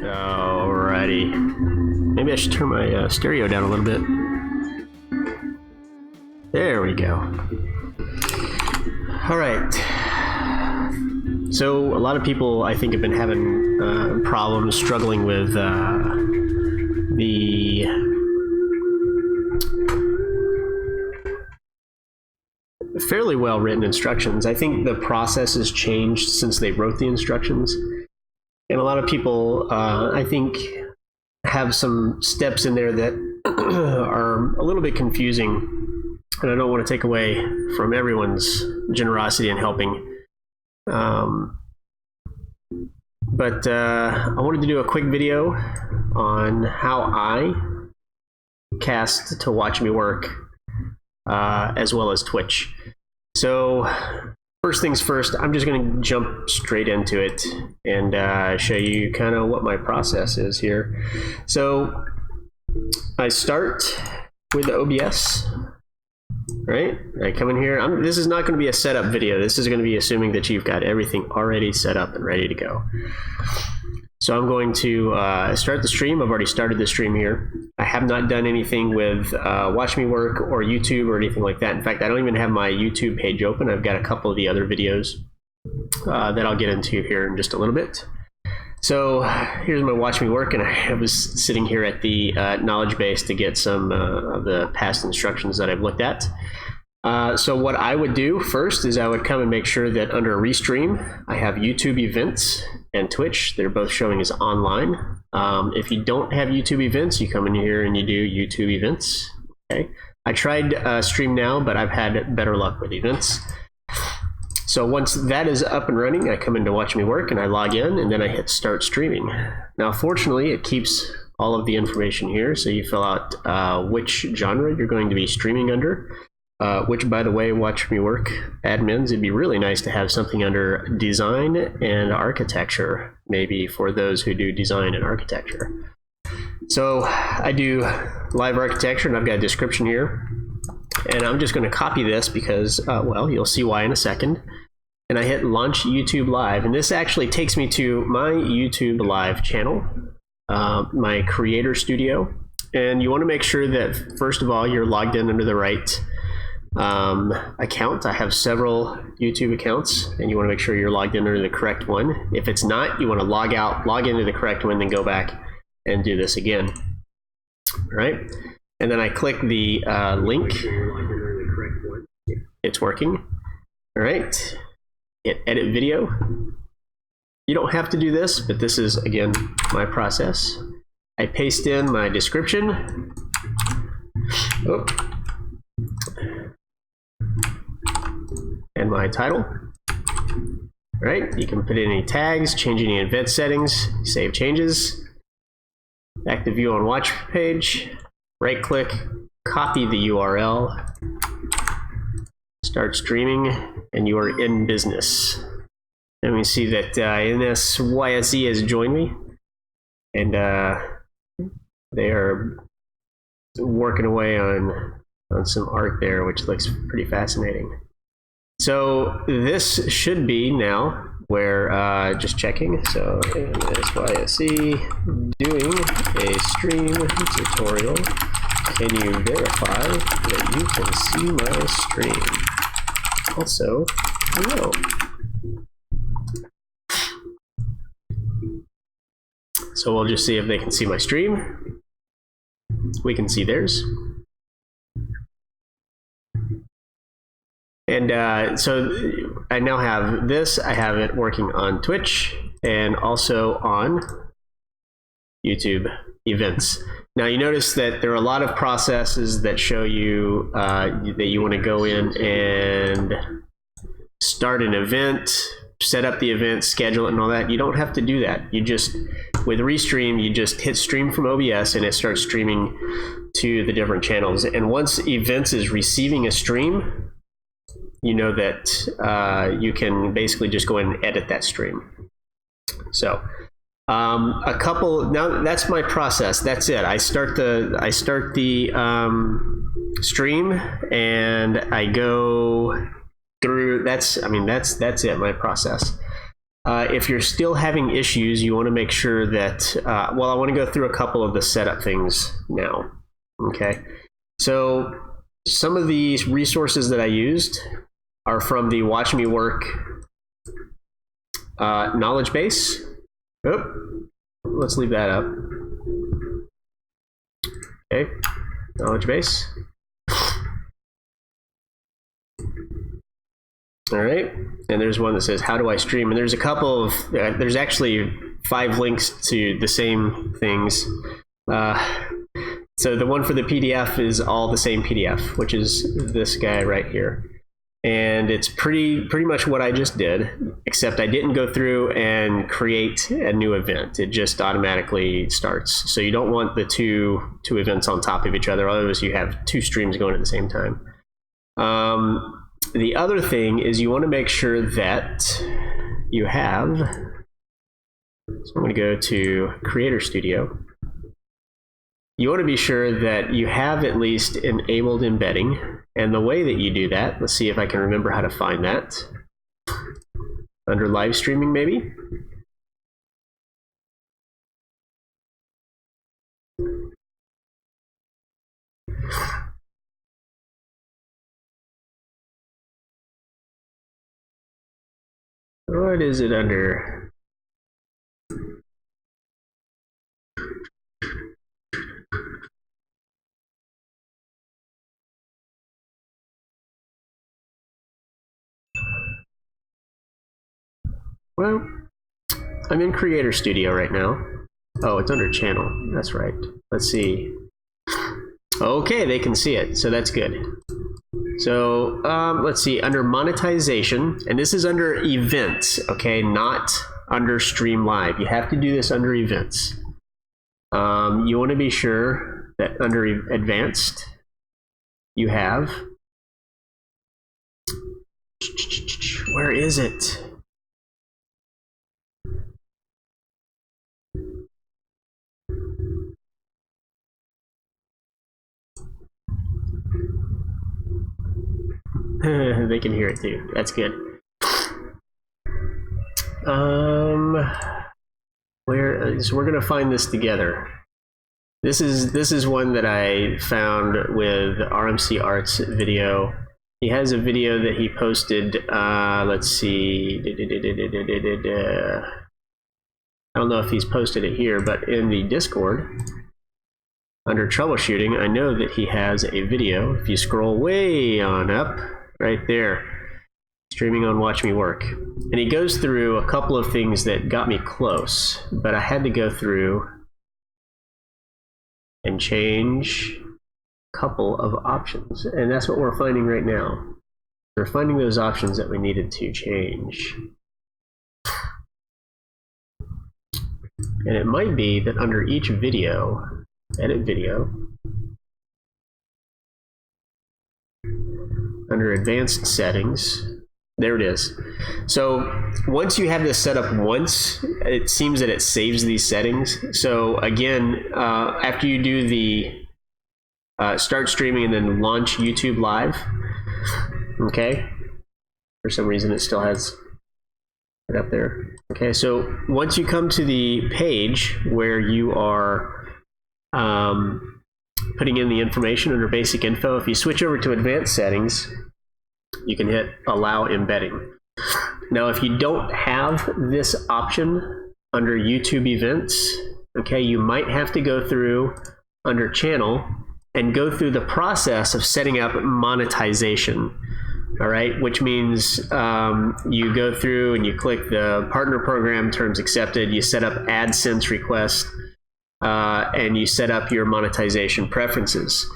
Alrighty. Maybe I should turn my stereo down a little bit. There we go. Alright. So, a lot of people, I think, have been having problems struggling with the fairly well written instructions. I think the process has changed since they wrote the instructions. And a lot of people, I think, have some steps in there that are a little bit confusing. And I don't want to take away from everyone's generosity in helping. But I wanted to do a quick video on how I cast to watch me work, as well as Twitch. So first things first, I'm just going to jump straight into it and show you kind of what my process is here. So I start with OBS, right? I come in here. This is not going to be a setup video. This is going to be assuming that you've got everything already set up and ready to go. So I'm going to start the stream. I've already started the stream here. I have not done anything with Watch Me Work or YouTube or anything like that. In fact, I don't even have my YouTube page open. I've got a couple of the other videos that I'll get into here in just a little bit. So here's my Watch Me Work, and I was sitting here at the knowledge base to get some of the past instructions that I've looked at. So what I would do first is I would come and make sure that under Restream, I have YouTube events and Twitch. They're both showing as online. If you don't have YouTube events, you come in here and you do YouTube events. Okay. I tried Stream Now, but I've had better luck with events. So once that is up and running, I come in to Watch Me Work and I log in and then I hit Start Streaming. Now, fortunately, it keeps all of the information here. So you fill out which genre you're going to be streaming under. Which, by the way, Watch Me Work admins, it'd be really nice to have something under design and architecture, maybe for those who do design and architecture. So I do live architecture, and I've got a description here. And I'm just going to copy this because, well, you'll see why in a second. And I hit Launch YouTube Live. And this actually takes me to my YouTube Live channel, my Creator Studio. And you want to make sure that, first of all, you're logged in under the right account. I have several YouTube accounts, and you want to make sure you're logged in under the correct one. If it's not, you want to log out, log into the correct one, then go back and do this again. All right, and then I click the link. It's working. All right, hit edit video. You don't have to do this, but this is, again, my process. I paste in my description. Oh. And my title. All right, you can put in any tags, change any event settings, save changes. Back to view on watch page, right click, copy the URL, start streaming, and you are in business. And we see that NSYSE has joined me, and they are working away on some art there, which looks pretty fascinating. So this should be now where, just checking, so NSYSE doing a stream tutorial. Can you verify that you can see my stream? Also, hello. So we'll just see if they can see my stream. We can see theirs. And so I now have this. I have it working on Twitch and also on YouTube events. Now you notice that there are a lot of processes that show you that you want to go in and start an event, set up the event, schedule it, and all that. You don't have to do that. You just, with Restream, you just hit stream from OBS and it starts streaming to the different channels. And once Events is receiving a stream, you know that you can basically just go in and edit that stream. So now that's my process. That's it. I start the stream and I go through. That's it, my process. If you're still having issues, you want to make sure that, well, I want to go through a couple of the setup things now. Okay. So some of these resources that I used are from the Watch Me Work knowledge base. Oh, let's leave that up. Okay, knowledge base. All right, and there's one that says, how do I stream? And there's a couple of, there's actually 5 links to the same things. So the one for the PDF is all the same PDF, which is this guy right here. And it's pretty much what I just did, except I didn't go through and create a new event. It just automatically starts. So you don't want the two events on top of each other, otherwise you have 2 streams going at the same time. The other thing is you want to make sure that you have, so I'm going to go to Creator Studio. You want to be sure that you have at least enabled embedding. And the way that you do that, let's see if I can remember how to find that. Under live streaming, maybe? What is it under? Well, I'm in Creator Studio right now. Oh, it's under channel. That's right. Let's see. Okay, they can see it, so that's good. So let's see, under monetization, and this is under events, okay, not under Stream Live. You have to do this under events. You want to be sure that under advanced, you have, where is it? They can hear it too. That's good. Where? So we're gonna find this together. This is one that I found with RMC Art's video. He has a video that he posted. Let's see. I don't know if he's posted it here, but in the Discord, under troubleshooting, I know that he has a video. If you scroll way on up, right there, streaming on Watch Me Work. And he goes through a couple of things that got me close, but I had to go through and change a couple of options. And that's what we're finding right now. We're finding those options that we needed to change. And it might be that under each video, edit video, under advanced settings, there it is. So once you have this set up once, it seems that it saves these settings. So again, after you do the start streaming and then launch YouTube Live, okay, for some reason it still has it up there. Okay, so once you come to the page where you are putting in the information under basic info, if you switch over to advanced settings, you can hit allow embedding. Now, if you don't have this option under YouTube events, okay, you might have to go through under channel and go through the process of setting up monetization. All right, which means you go through and you click the partner program terms accepted, you set up AdSense request, and you set up your monetization preferences.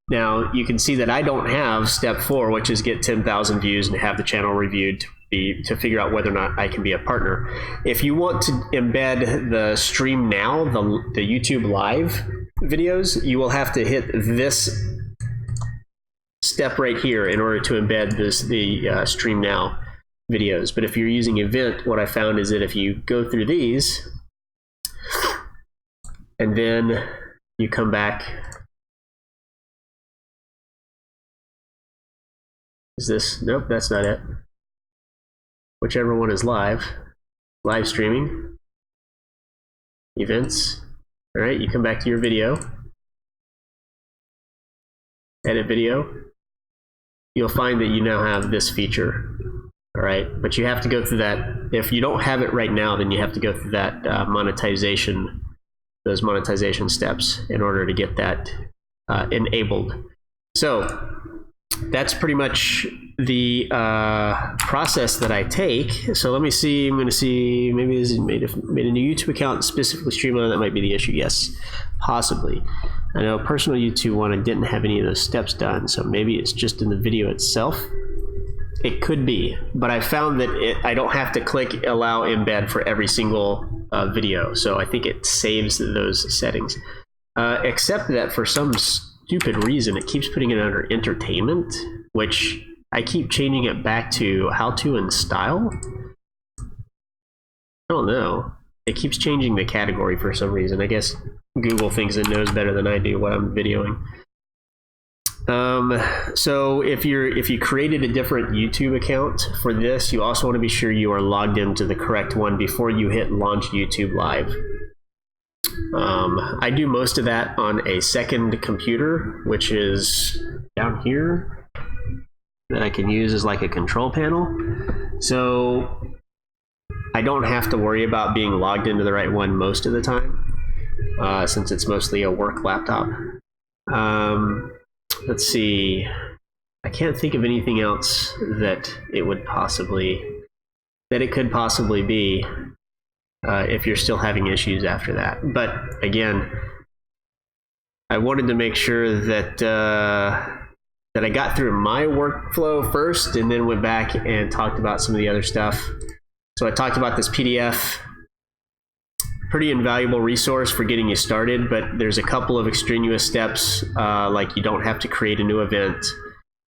Now, you can see that I don't have step 4, which is get 10,000 views and have the channel reviewed to figure out whether or not I can be a partner. If you want to embed the stream now, the YouTube Live videos, you will have to hit this step right here in order to embed the stream now videos. But if you're using event, what I found is that if you go through these and then you come back, is this, nope, that's not it. Whichever one is live. live streaming, events. All right, you come back to your video, edit video. You'll find that you now have this feature. All right, but you have to go through that. If you don't have it right now, then you have to go through that those monetization steps in order to get that enabled. So that's pretty much the process that I take. So let me see. I'm going to see. Maybe this is made a new YouTube account specifically streamlined. That might be the issue. Yes, possibly. I know personal YouTube one, I didn't have any of those steps done, so maybe it's just in the video itself. It could be, but I found that I don't have to click allow embed for every single video, so I think it saves those settings. Except that for some stupid reason, it keeps putting it under entertainment, which I keep changing it back to how to and style. I don't know. It keeps changing the category for some reason. I guess Google thinks it knows better than I do what I'm videoing. So if you created a different YouTube account for this, you also want to be sure you are logged into the correct one before you hit launch YouTube Live. I do most of that on a second computer, which is down here, that I can use as like a control panel. So I don't have to worry about being logged into the right one most of the time, since it's mostly a work laptop. Let's see. I can't think of anything else that it could possibly be if you're still having issues after that. But again, I wanted to make sure that that I got through my workflow first, and then went back and talked about some of the other stuff. So I talked about this PDF. Pretty invaluable resource for getting you started, but there's a couple of extraneous steps, like you don't have to create a new event.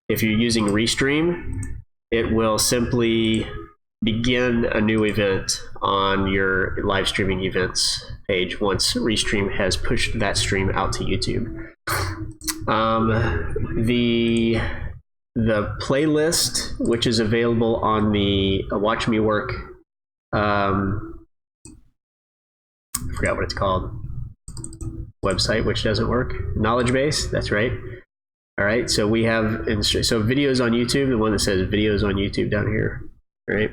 If you're using Restream, it will simply begin a new event on your live streaming events page once Restream has pushed that stream out to YouTube. The playlist, which is available on the Watch Me Work, I forgot what it's called, website, which doesn't work. Knowledge base, that's right. All right, so we have so videos on YouTube. The one that says videos on YouTube down here, right,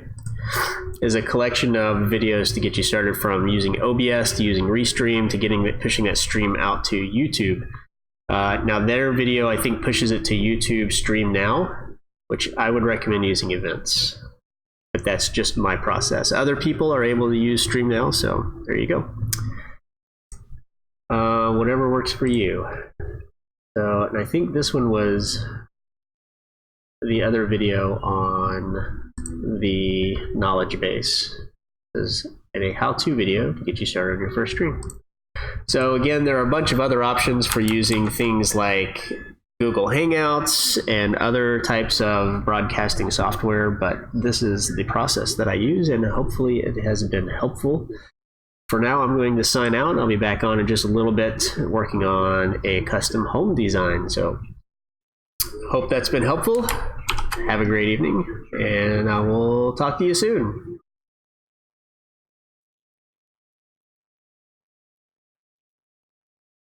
is a collection of videos to get you started from using OBS to using Restream to pushing that stream out to YouTube. Now their video, I think, pushes it to YouTube Stream Now, which I would recommend using events. But that's just my process. Other people are able to use Stream Now, so there you go. Whatever works for you. So, and I think this one was the other video on the knowledge base. This is a how-to video to get you started on your first stream. So again, there are a bunch of other options for using things like Google Hangouts and other types of broadcasting software, but this is the process that I use, and hopefully it has been helpful. For now, I'm going to sign out. I'll be back on in just a little bit working on a custom home design. So hope that's been helpful. Have a great evening, and I will talk to you soon.